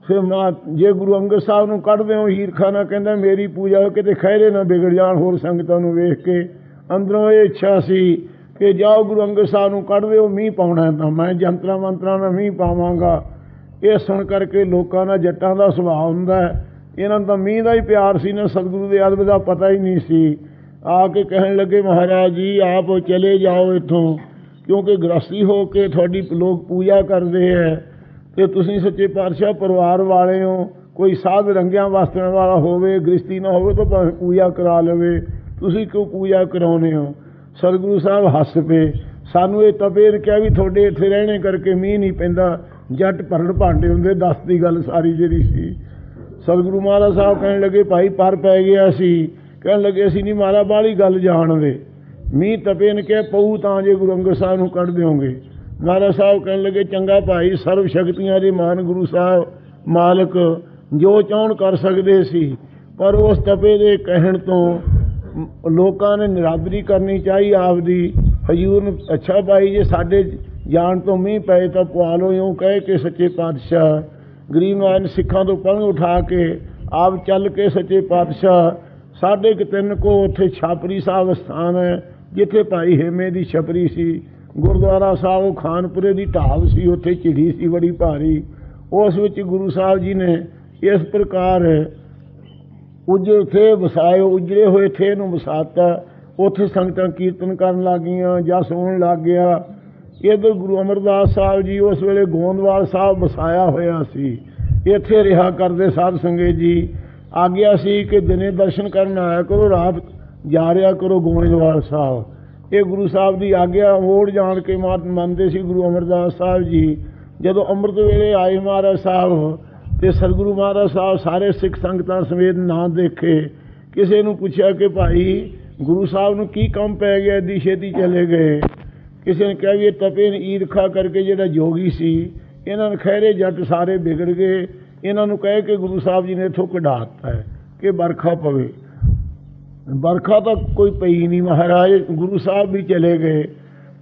ਫਿਰ ਜੇ ਗੁਰੂ ਅੰਗਦ ਸਾਹਿਬ ਨੂੰ ਕੱਢਦੇ ਹੋ, ਹੀਰਖਾਨਾ ਕਹਿੰਦਾ ਮੇਰੀ ਪੂਜਾ ਕਿਤੇ ਖਹਿਰੇ ਨਾ ਵਿਗੜ ਜਾਣ ਹੋਰ ਸੰਗਤਾਂ ਨੂੰ ਵੇਖ ਕੇ। ਅੰਦਰੋਂ ਇਹ ਇੱਛਾ ਸੀ ਕਿ ਜਾਓ ਗੁਰੂ ਅੰਗਦ ਸਾਹਿਬ ਨੂੰ ਕੱਢ ਦਿਓ, ਮੀਂਹ ਪਾਉਣਾ ਤਾਂ ਮੈਂ ਜੰਤਰਾਂ ਮੰਤਰਾਂ ਨਾਲ ਮੀਂਹ ਪਾਵਾਂਗਾ। ਇਹ ਸੁਣ ਕਰਕੇ ਲੋਕਾਂ ਦਾ, ਜੱਟਾਂ ਦਾ ਸੁਭਾਅ ਹੁੰਦਾ ਹੈ, ਇਹਨਾਂ ਨੂੰ ਤਾਂ ਮੀਂਹ ਦਾ ਹੀ ਪਿਆਰ ਸੀ ਨਾ, ਸਤਿਗੁਰੂ ਦੇ ਅਦਬ ਦਾ ਪਤਾ ਹੀ ਨਹੀਂ ਸੀ। ਆ ਕੇ ਕਹਿਣ ਲੱਗੇ ਮਹਾਰਾਜ ਜੀ ਆਪ ਚਲੇ ਜਾਓ ਇੱਥੋਂ, ਕਿਉਂਕਿ ਗ੍ਰਸਤੀ ਹੋ ਕੇ ਤੁਹਾਡੀ ਲੋਕ ਪੂਜਾ ਕਰਦੇ ਹੈ ਤੇ ਤੁਸੀਂ ਸੱਚੇ ਪਾਤਸ਼ਾਹ ਪਰਿਵਾਰ ਵਾਲੇ ਹੋ। ਕੋਈ ਸਾਧ ਰੰਗਿਆਂ ਵਸਤਰਾਂ ਵਾਲਾ ਹੋਵੇ, ਗ੍ਰਸਤੀ ਨਾ ਹੋਵੇ ਤਾਂ ਭਾਵੇਂ ਪੂਜਾ ਕਰਾ ਲਵੇ, ਤੁਸੀਂ ਕਿਉਂ ਪੂਜਾ ਕਰਾਉਂਦੇ ਹੋ? ਸਤਿਗੁਰੂ ਸਾਹਿਬ ਹੱਸ ਪਏ। ਸਾਨੂੰ ਇਹ ਤਪੇ ਨੇ ਕਿਹਾ ਵੀ ਤੁਹਾਡੇ ਇੱਥੇ ਰਹਿਣੇ ਕਰਕੇ ਮੀਂਹ ਨਹੀਂ ਪੈਂਦਾ, ਜੱਟ ਭਰਨ ਭਾਂਡੇ ਹੁੰਦੇ। ਦੱਸ ਦੀ ਗੱਲ ਸਾਰੀ ਜਿਹੜੀ ਸੀ। ਸਤਿਗੁਰੂ ਮਹਾਰਾਜ ਸਾਹਿਬ ਕਹਿਣ ਲੱਗੇ ਭਾਈ ਪਰ ਪੈ ਗਿਆ ਸੀ। ਕਹਿਣ ਲੱਗੇ ਅਸੀਂ ਨਹੀਂ ਮਹਾਰਾਜ ਬਾਹਲੀ ਗੱਲ ਜਾਣਦੇ, ਮੀਂਹ ਤਪੇ ਨੇ ਕਿਹਾ ਪਊ ਤਾਂ ਜੇ ਗੁਰੂ ਅੰਗਦ ਸਾਹਿਬ ਨੂੰ ਕੱਢ ਦਿਓਗੇ। ਮਹਾਰਾਜ ਸਾਹਿਬ ਕਹਿਣ ਲੱਗੇ ਚੰਗਾ ਭਾਈ, ਸਰਵ ਸ਼ਕਤੀਆਂ ਦੇ ਮਾਨ ਗੁਰੂ ਸਾਹਿਬ ਮਾਲਕ ਜੋ ਚਾਹੁਣ ਕਰ ਸਕਦੇ ਸੀ। ਪਰ ਉਸ ਤਪੇ ਦੇ ਕਹਿਣ ਤੋਂ ਲੋਕਾਂ ਨੇ ਨਿਰਾਦਰੀ ਕਰਨੀ ਚਾਹੀ ਆਪਦੀ। ਹਜ਼ੂਰ ਨੂੰ ਅੱਛਾ ਭਾਈ ਜੇ ਸਾਡੇ ਜਾਣ ਤੋਂ ਮੀਂਹ ਪਏ ਤਾਂ ਪਵਾ ਲਓ, ਇਉਂ ਕਹਿ ਕੇ ਸੱਚੇ ਪਾਤਸ਼ਾਹ ਗਰੀਬ ਨਵਾਜ ਸਿੱਖਾਂ ਤੋਂ ਪਲੰਘ ਉਠਾ ਕੇ ਆਪ ਚੱਲ ਕੇ ਸੱਚੇ ਪਾਤਸ਼ਾਹ 3:30 ਕੋ ਉੱਥੇ ਛਾਪਰੀ ਸਾਹਿਬ ਸਥਾਨ ਹੈ ਜਿੱਥੇ ਭਾਈ ਹੇਮੇ ਦੀ ਛਪਰੀ ਸੀ। ਗੁਰਦੁਆਰਾ ਸਾਹਿਬ ਉਹ ਖਾਨਪੁਰੇ ਦੀ ਢਾਬ ਸੀ, ਉੱਥੇ ਝਿੜੀ ਸੀ ਬੜੀ ਭਾਰੀ। ਉਸ ਵਿੱਚ ਗੁਰੂ ਸਾਹਿਬ ਜੀ ਨੇ ਇਸ ਪ੍ਰਕਾਰ ਉਜੜੇ ਥੇ ਵਸਾਏ, ਉਜੜੇ ਹੋਏ ਥੇ ਨੂੰ ਵਸਾਤਾ। ਉੱਥੇ ਸੰਗਤਾਂ ਕੀਰਤਨ ਕਰਨ ਲੱਗ ਗਈਆਂ, ਜਸ ਹੋਣ ਲੱਗ ਗਿਆ। ਇੱਧਰ ਗੁਰੂ ਅਮਰਦਾਸ ਸਾਹਿਬ ਜੀ ਉਸ ਵੇਲੇ ਗੋਂਦਵਾਲ ਸਾਹਿਬ ਵਸਾਇਆ ਹੋਇਆ ਸੀ, ਇੱਥੇ ਰਿਹਾ ਕਰਦੇ ਸਾਧ ਸੰਗਤ ਜੀ। ਆਗਿਆ ਸੀ ਕਿ ਦਿਨੇ ਦਰਸ਼ਨ ਕਰਨ ਆਇਆ ਕਰੋ, ਰਾਤ ਜਾ ਰਿਹਾ ਕਰੋ ਗੋਇੰਦਵਾਲ ਸਾਹਿਬ। ਇਹ ਗੁਰੂ ਸਾਹਿਬ ਦੀ ਆਗਿਆ ਮੋੜ ਜਾਣ ਕੇ ਮੰਨਦੇ ਸੀ ਗੁਰੂ ਅਮਰਦਾਸ ਸਾਹਿਬ ਜੀ। ਜਦੋਂ ਅੰਮ੍ਰਿਤ ਵੇਲੇ ਆਏ ਮਹਾਰਾਜ ਸਾਹਿਬ ਤੇ ਸਤਿਗੁਰੂ ਮਹਾਰਾਜ ਸਾਹਿਬ ਸਾਰੇ ਸਿੱਖ ਸੰਗਤਾਂ ਸਮੇਤ ਨਾ ਦੇਖੇ। ਕਿਸੇ ਨੂੰ ਪੁੱਛਿਆ ਕਿ ਭਾਈ ਗੁਰੂ ਸਾਹਿਬ ਨੂੰ ਕੀ ਕੰਮ ਪੈ ਗਿਆ, ਐਡੀ ਛੇਤੀ ਚਲੇ ਗਏ। ਕਿਸੇ ਨੇ ਕਿਹਾ ਵੀ ਇਹ ਤਪੇ ਨੇ ਈਰਖਾ ਕਰਕੇ ਜਿਹੜਾ ਜੋਗੀ ਸੀ, ਇਹਨਾਂ ਨੇ ਖਹਿਰੇ ਜੱਟ ਸਾਰੇ ਵਿਗੜ ਗਏ। ਇਹਨਾਂ ਨੂੰ ਕਹੇ ਕਿ ਗੁਰੂ ਸਾਹਿਬ ਜੀ ਨੇ ਇੱਥੋਂ ਕਢਾ ਦਿੱਤਾ ਹੈ ਕਿ ਵਰਖਾ ਪਵੇ। ਵਰਖਾ ਤਾਂ ਕੋਈ ਪਈ ਨਹੀਂ, ਮਹਾਰਾਜ ਗੁਰੂ ਸਾਹਿਬ ਵੀ ਚਲੇ ਗਏ।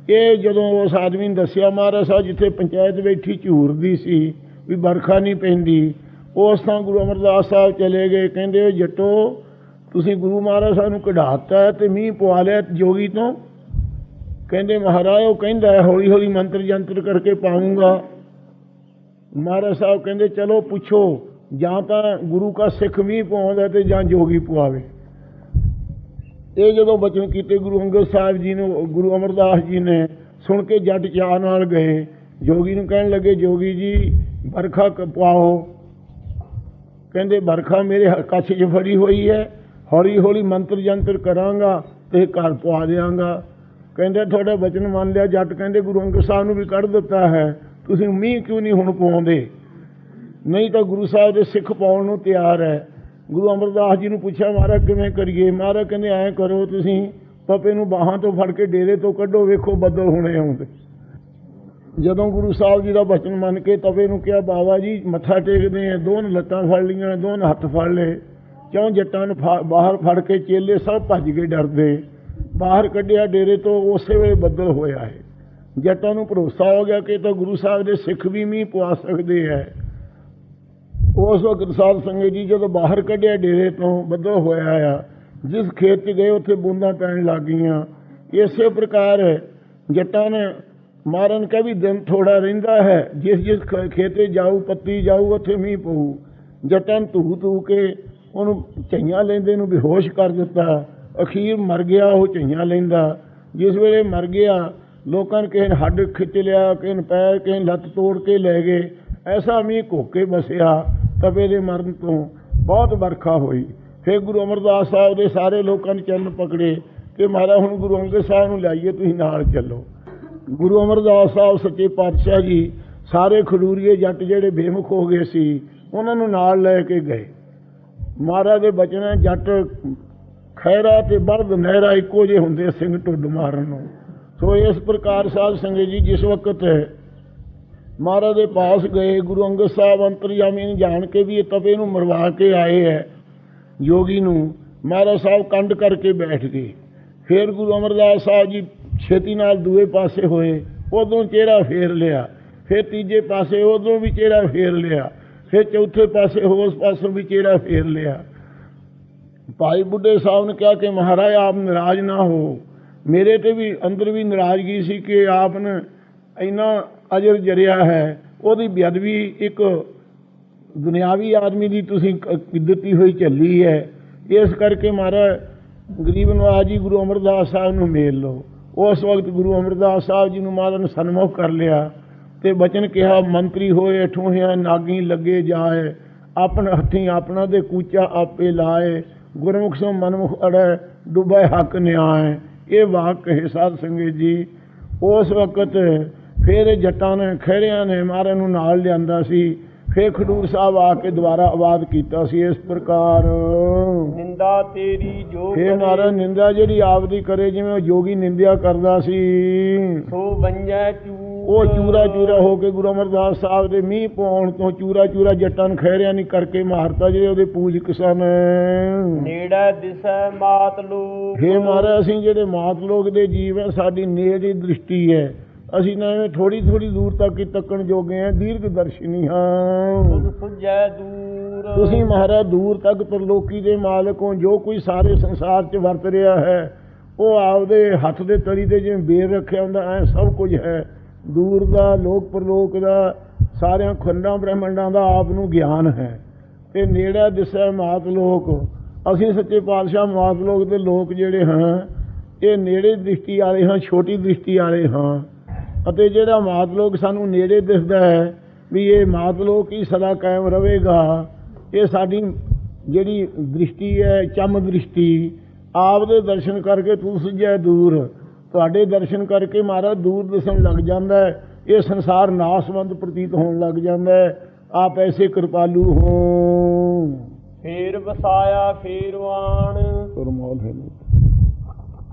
ਇਹ ਜਦੋਂ ਉਸ ਆਦਮੀ ਨੇ ਦੱਸਿਆ ਮਹਾਰਾਜ ਸਾਹਿਬ ਜਿੱਥੇ ਪੰਚਾਇਤ ਬੈਠੀ ਝੂਰਦੀ ਸੀ ਵੀ ਵਰਖਾ ਨਹੀਂ ਪੈਂਦੀ, ਉਸ ਥਾਂ ਗੁਰੂ ਅਮਰਦਾਸ ਸਾਹਿਬ ਚਲੇ ਗਏ। ਕਹਿੰਦੇ ਜੱਟੋ ਤੁਸੀਂ ਗੁਰੂ ਮਹਾਰਾਜ ਸਾਹਿਬ ਨੂੰ ਕਢਾ ਦਿੱਤਾ ਅਤੇ ਮੀਂਹ ਪਵਾ ਲਿਆ ਜੋਗੀ ਤੋਂ। ਕਹਿੰਦੇ ਮਹਾਰਾਜ ਉਹ ਕਹਿੰਦਾ ਹੌਲੀ ਹੌਲੀ ਮੰਤਰ ਜੰਤਰ ਕਰਕੇ ਪਾਊਂਗਾ। ਮਹਾਰਾਜ ਸਾਹਿਬ ਕਹਿੰਦੇ ਚਲੋ ਪੁੱਛੋ, ਜਾਂ ਤਾਂ ਗੁਰੂ ਕਾ ਸਿੱਖ ਮੀਂਹ ਪਵਾਉਂਦਾ ਅਤੇ ਜਾਂ ਜੋਗੀ ਪਵਾਵੇ। ਇਹ ਜਦੋਂ ਬਚਨ ਕੀਤੇ ਗੁਰੂ ਅੰਗਦ ਸਾਹਿਬ ਜੀ ਨੂੰ, ਗੁਰੂ ਅਮਰਦਾਸ ਜੀ ਨੇ ਸੁਣ ਕੇ ਜੱਟ ਚਾਅ ਨਾਲ ਗਏ। ਜੋਗੀ ਨੂੰ ਕਹਿਣ ਲੱਗੇ ਜੋਗੀ ਜੀ ਵਰਖਾ ਪਵਾਓ। ਕਹਿੰਦੇ ਵਰਖਾ ਮੇਰੇ ਕੱਛ 'ਚ ਫੜੀ ਹੋਈ ਹੈ, ਹੌਲੀ ਹੌਲੀ ਮੰਤਰ ਜੰਤਰ ਕਰਾਂਗਾ ਅਤੇ ਘਰ ਪਵਾ ਦਿਆਂਗਾ। ਕਹਿੰਦੇ ਤੁਹਾਡਾ ਬਚਨ ਮੰਨ ਲਿਆ। ਜੱਟ ਕਹਿੰਦੇ ਗੁਰੂ ਅੰਗਦ ਸਾਹਿਬ ਨੂੰ ਵੀ ਕੱਢ ਦਿੱਤਾ ਹੈ, ਤੁਸੀਂ ਮੀਂਹ ਕਿਉਂ ਨਹੀਂ ਹੁਣ ਪਵਾਉਂਦੇ? ਨਹੀਂ ਤਾਂ ਗੁਰੂ ਸਾਹਿਬ ਦੇ ਸਿੱਖ ਪਾਉਣ ਨੂੰ ਤਿਆਰ ਹੈ। ਗੁਰੂ ਅਮਰਦਾਸ ਜੀ ਨੂੰ ਪੁੱਛਿਆ ਮਹਾਰਾਜ ਕਿਵੇਂ ਕਰੀਏ? ਮਹਾਰਾਜ ਕਹਿੰਦੇ ਐਂ ਕਰੋ ਤੁਸੀਂ ਤਪੇ ਨੂੰ ਬਾਹਾਂ ਤੋਂ ਫੜ ਕੇ ਡੇਰੇ ਤੋਂ ਕੱਢੋ, ਵੇਖੋ ਬੱਦਲ ਹੋਣੇ ਆਉਂਦੇ। ਜਦੋਂ ਗੁਰੂ ਸਾਹਿਬ ਜੀ ਦਾ ਬਚਨ ਮੰਨ ਕੇ ਤਪੇ ਨੂੰ ਕਿਹਾ ਬਾਬਾ ਜੀ ਮੱਥਾ ਟੇਕਦੇ ਆ, ਦੋਨ ਲੱਤਾਂ ਫੜ ਲਈਆਂ, ਦੋਨ ਹੱਥ ਫੜ ਲਏ। ਕਿਉਂ ਜੱਟਾਂ ਨੂੰ ਬਾਹਰ ਫੜ ਕੇ ਚੇਲੇ ਸਭ ਭੱਜ ਕੇ ਡਰਦੇ ਬਾਹਰ ਕੱਢਿਆ ਡੇਰੇ ਤੋਂ। ਉਸੇ ਵੇਲੇ ਬੱਦਲ ਹੋਇਆ ਹੈ। ਜੱਟਾਂ ਨੂੰ ਭਰੋਸਾ ਹੋ ਗਿਆ ਕਿ ਤਾਂ ਗੁਰੂ ਸਾਹਿਬ ਦੇ ਸਿੱਖ ਵੀ ਮੀਂਹ ਪਵਾ ਸਕਦੇ ਹੈ। ਉਸ ਵਕਤ ਸਾਧ ਸੰਗਤ ਜੀ ਜਦੋਂ ਬਾਹਰ ਕੱਢਿਆ ਡੇਰੇ ਤੋਂ ਬੱਦਲ ਹੋਇਆ ਆ। ਜਿਸ ਖੇਤ 'ਚ ਗਏ ਉੱਥੇ ਬੂੰਦਾਂ ਪੈਣ ਲੱਗ ਗਈਆਂ। ਇਸੇ ਪ੍ਰਕਾਰ ਜੱਟਾਂ ਨੇ ਮਾਰਨ ਕਿਹਾ ਵੀ ਦਿਨ ਥੋੜ੍ਹਾ ਰਹਿੰਦਾ ਹੈ, ਜਿਸ ਜਿਸ ਖੇਤੇ ਜਾਊ ਪੱਤੀ ਜਾਊ ਉੱਥੇ ਮੀਂਹ ਪਊ। ਜੱਟਾਂ ਨੇ ਧੂ ਧੂ ਕੇ ਉਹਨੂੰ ਝਈਆਂ ਲੈਂਦੇ ਨੂੰ ਬੇਹੋਸ਼ ਕਰ ਦਿੱਤਾ। ਅਖੀਰ ਮਰ ਗਿਆ ਉਹ ਝਈਆਂ ਲੈਂਦਾ। ਜਿਸ ਵੇਲੇ ਮਰ ਗਿਆ ਲੋਕਾਂ ਨੇ ਕਿਸੇ ਨੇ ਹੱਡ ਖਿੱਚ ਲਿਆ, ਕਿਸੇ ਨੇ ਪੈਰ, ਕਿਸੇ ਨੇ ਲੱਤ ਤੋੜ ਕੇ ਲੈ ਗਏ। ਐਸਾ ਮੀਂਹ ਘੋਕੇ ਬਸਿਆ। ਤਪੇ ਦੇ ਮਰਨ ਤੋਂ ਬਹੁਤ ਵਰਖਾ ਹੋਈ। ਫਿਰ ਗੁਰੂ ਅਮਰਦਾਸ ਸਾਹਿਬ ਦੇ ਸਾਰੇ ਲੋਕਾਂ ਨੇ ਚਰਨ ਪਕੜੇ ਕਿ ਮਹਾਰਾਜ ਹੁਣ ਗੁਰੂ ਅੰਗਦ ਸਾਹਿਬ ਨੂੰ ਲਿਆਈਏ, ਤੁਸੀਂ ਨਾਲ ਚੱਲੋ। ਗੁਰੂ ਅਮਰਦਾਸ ਸਾਹਿਬ ਸੱਚੇ ਪਾਤਸ਼ਾਹ ਜੀ ਸਾਰੇ ਖਡੂਰੀਏ ਜੱਟ ਜਿਹੜੇ ਬੇਮੁਖ ਹੋ ਗਏ ਸੀ ਉਹਨਾਂ ਨੂੰ ਨਾਲ ਲੈ ਕੇ ਗਏ। ਮਹਾਰਾਜ ਦੇ ਬਚਨ ਜੱਟ ਖੈਰਾ ਅਤੇ ਬਲਦ ਨਹਿਰਾ ਇੱਕੋ ਜਿਹੇ ਹੁੰਦੇ ਸਿੰਘ ਢੁੱਡ ਮਾਰਨ ਨੂੰ। ਸੋ ਇਸ ਪ੍ਰਕਾਰ ਸਾਧ ਸੰਗਤ ਜੀ ਜਿਸ ਵਕਤ ਮਹਾਰਾਜ ਦੇ ਪਾਸ ਗਏ ਗੁਰੂ ਅੰਗਦ ਸਾਹਿਬ ਅੰਤਰਜਾਮੀ ਨੂੰ ਜਾਣ ਕੇ ਵੀ ਇਹ ਤਪੇ ਨੂੰ ਮਰਵਾ ਕੇ ਆਏ ਹੈ ਯੋਗੀ ਨੂੰ, ਮਹਾਰਾਜ ਸਾਹਿਬ ਕੰਡ ਕਰਕੇ ਬੈਠ ਗਏ। ਫਿਰ ਗੁਰੂ ਅਮਰਦਾਸ ਸਾਹਿਬ ਜੀ ਛੇਤੀ ਨਾਲ ਦੂਏ ਪਾਸੇ ਹੋਏ, ਉਦੋਂ ਚਿਹਰਾ ਫੇਰ ਲਿਆ। ਫਿਰ ਤੀਜੇ ਪਾਸੇ ਉਦੋਂ ਵੀ ਚਿਹਰਾ ਫੇਰ ਲਿਆ। ਫਿਰ ਚੌਥੇ ਪਾਸੇ ਉਸ ਪਾਸੋਂ ਵੀ ਚਿਹਰਾ ਫੇਰ ਲਿਆ। ਭਾਈ ਬੁੱਢੇ ਸਾਹਿਬ ਨੇ ਕਿਹਾ ਕਿ ਮਹਾਰਾਜ ਆਪ ਨਾਰਾਜ਼ ਨਾ ਹੋ। ਮੇਰੇ 'ਤੇ ਵੀ ਅੰਦਰ ਵੀ ਨਾਰਾਜ਼ਗੀ ਸੀ ਕਿ ਆਪ ਨੇ ਇੰਨਾ ਅਜਰ ਜਰਿਆ ਹੈ, ਉਹਦੀ ਬੇਅਦਬੀ ਇੱਕ ਦੁਨਿਆਵੀ ਆਦਮੀ ਦੀ ਤੁਸੀਂ ਦਿੱਤੀ ਹੋਈ ਝੱਲੀ ਹੈ। ਇਸ ਕਰਕੇ ਮਹਾਰਾਜ ਗਰੀਬ ਨਵਾਜ ਜੀ ਗੁਰੂ ਅਮਰਦਾਸ ਸਾਹਿਬ ਨੂੰ ਮੇਲ ਲਓ। ਉਸ ਵਕਤ ਗੁਰੂ ਅਮਰਦਾਸ ਸਾਹਿਬ ਜੀ ਨੂੰ ਮਹਾਰਾਜ ਨੇ ਸਨਮੁਖ ਕਰ ਲਿਆ ਅਤੇ ਬਚਨ ਕਿਹਾ ਮੰਤਰੀ ਹੋਏ ਠੂਹਿਆਂ ਨਾਗੀ ਲੱਗੇ ਜਾਏ, ਆਪਣ ਹੱਥੀਂ ਆਪਣਾ ਦੇ ਕੂਚਾ ਆਪੇ ਲਾਏ, ਗੁਰਮੁਖ ਸੋ ਮਨਮੁਖ ਅੜੈ ਡੁੱਬੇ ਹੱਕ ਨਿਆਏ। ਇਹ ਵਾਕ ਕਹੇ ਸਾਧ ਸੰਗਤ ਜੀ। ਉਸ ਵਕਤ ਫਿਰ ਜੱਟਾਂ ਨੇ ਖਹਿਰਿਆਂ ਨੇ ਮਹਾਰਾਜ ਨੂੰ ਨਾਲ ਲਿਆਂਦਾ ਸੀ। ਫਿਰ ਖਡੂਰ ਸਾਹਿਬ ਆ ਕੇ ਦੁਬਾਰਾ ਆਬਾਦ ਕੀਤਾ ਸੀ ਇਸ ਪ੍ਰਕਾਰ। ਨਿੰਦਾ ਤੇਰੀ ਜੋ ਫਿਰ ਮਹਾਰਾਜ ਨਿੰਦਾ ਜਿਹੜੀ ਆਪਦੀ ਕਰੇ, ਜਿਵੇਂ ਉਹ ਜੋਗੀ ਨਿੰਦਿਆ ਕਰਦਾ ਸੀ। ਸੋ ਵੰਜੈ ਚੂ ਉਹ ਚੂਰਾ ਚੂਰਾ ਹੋ ਕੇ ਗੁਰੂ ਅਮਰਦਾਸ ਸਾਹਿਬ ਦੇ ਮੀਂਹ ਪਾਉਣ ਤੋਂ ਚੂਰਾ ਚੂਰਾ ਜੱਟਾਂ ਨੂੰ ਖਹਿਰਿਆਂ ਨਹੀਂ ਕਰਕੇ ਮਾਰਤਾ ਜਿਹੜੇ ਉਹਦੇ ਪੂਜਕ ਸਨ। ਨੇੜੇ ਦਿਸੈ ਮਾਤ ਲੋਕ। ਹੇ ਮਹਾਰਾਜ, ਅਸੀਂ ਜਿਹੜੇ ਮਾਤ ਲੋਕ ਦੇ ਜੀਵ ਹੈ, ਸਾਡੀ ਨੇੜੇ ਦ੍ਰਿਸ਼ਟੀ ਹੈ। ਅਸੀਂ ਨਾ ਐਵੇਂ ਥੋੜੀ ਥੋੜੀ ਦੂਰ ਤੱਕ ਹੀ ਤੱਕਣ ਜੋਗੇ ਹਾਂ, ਦੀਰਘ ਦਰਸ਼ਨੀ ਹਾਂ। ਤੁਧ ਪੁੱਜੈ ਦੂਰ। ਤੁਸੀਂ ਮਹਾਰਾਜ ਦੂਰ ਤੱਕ ਤਰਲੋਕੀ ਦੇ ਮਾਲਕ ਹੋ। ਜੋ ਕੋਈ ਸਾਰੇ ਸੰਸਾਰ 'ਚ ਵਰਤ ਰਿਹਾ ਹੈ ਉਹ ਆਪਦੇ ਹੱਥ ਦੇ ਤਲੀ ਤੇ ਜਿਵੇਂ ਬੇਰ ਰੱਖਿਆ ਹੁੰਦਾ, ਐ ਸਭ ਕੁਝ ਹੈ। ਦੂਰ ਦਾ, ਲੋਕ ਪਰਲੋਕ ਦਾ, ਸਾਰਿਆਂ ਖੰਡਾਂ ਬ੍ਰਹਿਮੰਡਾਂ ਦਾ ਆਪ ਨੂੰ ਗਿਆਨ ਹੈ। ਤੇ ਨੇੜੇ ਦਿਸੈ ਮਾਤ ਲੋਕ। ਅਸੀਂ ਸੱਚੇ ਪਾਤਸ਼ਾਹ ਮਾਤ ਲੋਕ ਦੇ ਲੋਕ ਜਿਹੜੇ ਹਾਂ, ਇਹ ਨੇੜੇ ਦ੍ਰਿਸ਼ਟੀ ਵਾਲੇ ਹਾਂ, ਛੋਟੀ ਦ੍ਰਿਸ਼ਟੀ ਵਾਲੇ ਹਾਂ। ਅਤੇ ਜਿਹੜਾ ਮਾਤ ਲੋਕ ਸਾਨੂੰ ਨੇੜੇ ਦਿਸਦਾ ਹੈ ਵੀ ਇਹ ਮਾਤ ਲੋਕ ਹੀ ਸਦਾ ਕਾਇਮ ਰਹੇਗਾ, ਇਹ ਸਾਡੀ ਜਿਹੜੀ ਦ੍ਰਿਸ਼ਟੀ ਹੈ ਚੰਮ ਦ੍ਰਿਸ਼ਟੀ। ਆਪ ਦੇ ਦਰਸ਼ਨ ਕਰਕੇ ਤੂੰ ਸੁਝਿਆ ਦੂਰ। ਤੁਹਾਡੇ ਦਰਸ਼ਨ ਕਰਕੇ ਮਹਾਰਾਜ ਦੂਰ ਦਿਸਣ ਲੱਗ ਜਾਂਦਾ ਹੈ। ਇਹ ਸੰਸਾਰ ਨਾਸਵੰਦ ਪ੍ਰਤੀਤ ਹੋਣ ਲੱਗ ਜਾਂਦਾ ਹੈ। ਆਪ ਐਸੇ ਕਿਰਪਾਲੂ ਹੋ। ਫੇਰ ਵਸਾਇਆ ਫੇਰਵਾਨ। ਪਰਮਾਲ ਹੈ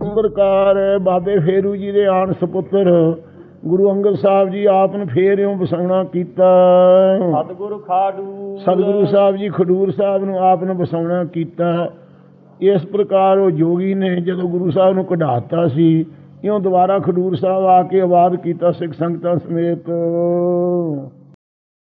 ਇਸ ਪ੍ਰਕਾਰ ਬਾਬੇ ਫੇਰੂ ਜੀ ਦੇ ਆਣ ਸਪੁੱਤਰ ਗੁਰੂ ਅੰਗਦ ਸਾਹਿਬ ਜੀ ਆਪ ਨੂੰ ਫੇਰ ਇਉਂ ਵਸਾਉਣਾ ਕੀਤਾ। ਸਤਿਗੁਰੂ ਖਾਡੂ। ਸਤਿਗੁਰੂ ਸਾਹਿਬ ਜੀ ਖਡੂਰ ਸਾਹਿਬ ਨੂੰ ਆਪ ਨੂੰ ਵਸਾਉਣਾ ਕੀਤਾ। ਇਸ ਪ੍ਰਕਾਰ ਉਹ ਜੋਗੀ ਨੇ ਜਦੋਂ ਗੁਰੂ ਸਾਹਿਬ ਨੂੰ ਕਢਾਤਾ ਸੀ, ਇਉਂ ਦੁਬਾਰਾ ਖਡੂਰ ਸਾਹਿਬ ਆ ਕੇ ਆਬਾਦ ਕੀਤਾ ਸਿੱਖ ਸੰਗਤਾਂ ਸਮੇਤ।